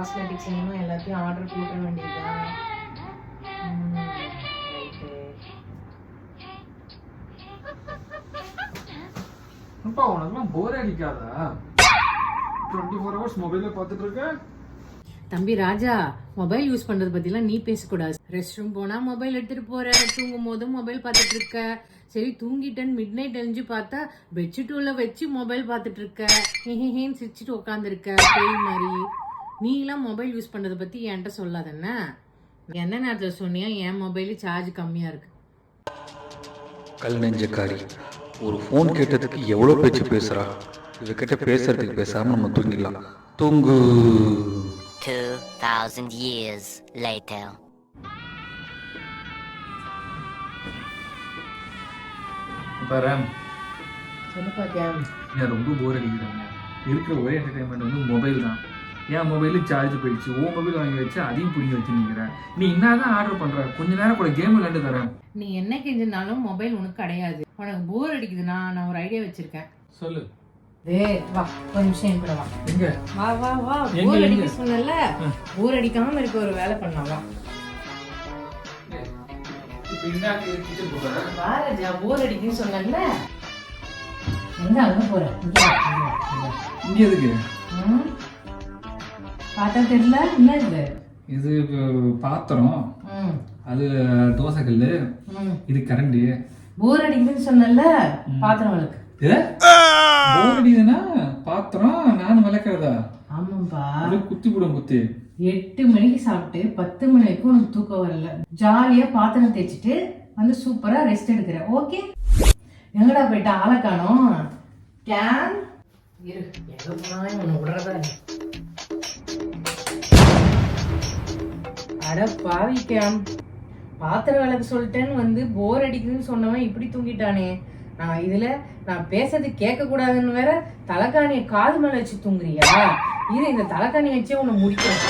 Cosmetics வேணும் எல்லாத்தையும் order போட வேண்டியதுதான். அப்பா உனக்குலாம் போர் அடிக்காதா? 24 hours மொபைல பார்த்துட்டு இருக்க? தம்பி ராஜா, மொபைல் யூஸ் பண்றது பத்திலாம் நீ பேசக்கூடாது. ரெஸ்ட் ரூம் போனா மொபைல் எடுத்துட்டு போற, தூங்கும் போதும் மொபைல் பார்த்துட்டு இருக்க. சரி தூங்கிட்டேன்னு மிட் நைட் எழுந்து பார்த்தா பெட்ஷீட் உள்ள வச்சு மொபைல் பார்த்துட்டு இருக்க. ஹேன்னு சிரிச்சுட்டு உட்காந்துருக்க பேய் மாதிரி. நீ எல்லாம் மொபைல் யூஸ் பண்றதை பத்தி என்கிட்ட சொல்லாதண்ணா. எந்த நேரத்தில் சொன்னியா என் மொபைலு சார்ஜ் கம்மியா இருக்கு. கல் நெஞ்சக்காரி, ஒரு ஃபோன் கேட்டதுக்கு எவ்வளோ பேச்சு பேசுறா. இவகிட்ட பேசுறதுக்கு பேசாம நம்ம தூங்கிடலாம். தூங்கு. 2000 years later. பாரேன், சொல்லுப்பா கேம். நான் ரொம்ப போர் அடிக்கிறாங்க. இருக்கிற ஒரே என்டர்டைன்மெண்ட் வந்து மொபைல் தான். என் மொபைலு சார்ஜ் போயிடுச்சு. ஓ மொபைல் வாங்கி வச்சு அதையும் பிடிங்கி வச்சு நிற்கிறேன். நீ என்னதான் ஆர்டர் பண்ற? கொஞ்ச நேரம் கூட கேம் விளையாண்டு தரேன். நீ என்ன கெஞ்சினாலும் மொபைல் உனக்கு கிடையாது. உனக்கு போர் அடிக்குதுன்னா நான் ஒரு ஐடியா வச்சிருக்கேன். சொல்லு. வா ஒரு நிமிஷம் என் கூட வா. எங்க? வா வா வா. எங்க, போர் எங்க? அடிக்க சொன்னல, போர் அடிக்காம இருக்க ஒரு வேலை பண்ணலாம். இப்போ இன்னாக்கு கிச்சன் போறேன். வா ராஜா, போர் அடிக்குன்னு சொன்னல. எங்க அங்க போற? இங்க எதுக்கு? பார்த்தா தெரியல. என்ன இது? இது பாத்திரம், அது தோசை கல்லு, இது கரண்டி. போர் அடிக்குதுன்னு சொன்னல, பாத்திரம் விளக்கு. போர் அடிக்குதுன்னா பாத்திரம் நான் விளக்குறதா? ஆமாப்பா. குத்தி போடும் குத்தி. 8 மணிக்கு சாப்பிட்டு 10 மணி வரைக்கும் உனக்கு தூக்கம் வரல. ஜாலியா பாத்திரம் தேய்ச்சிட்டு வந்து சூப்பரா ரெஸ்ட் எடுக்கிற. ஓகே, எங்கடா போயிட்டா? ஆளை காணோம். கேன் இரு, எங்க போனா உன்னை விடுறதா? அட பாவி கேம், பாத்திரம் விளக்கு சொல்லிட்டேன்னு வந்து போர் அடிக்குதுன்னு சொன்னவன் இப்படி தூங்கிட்டானே. நான் பேசுறது கேட்க கூடாதுன்னு வேற தலைக்காணியை காது மேல வச்சு தூங்குறியா? இரு, இந்த தலைக்காணி வச்சே உன்னை முடிக்கும்.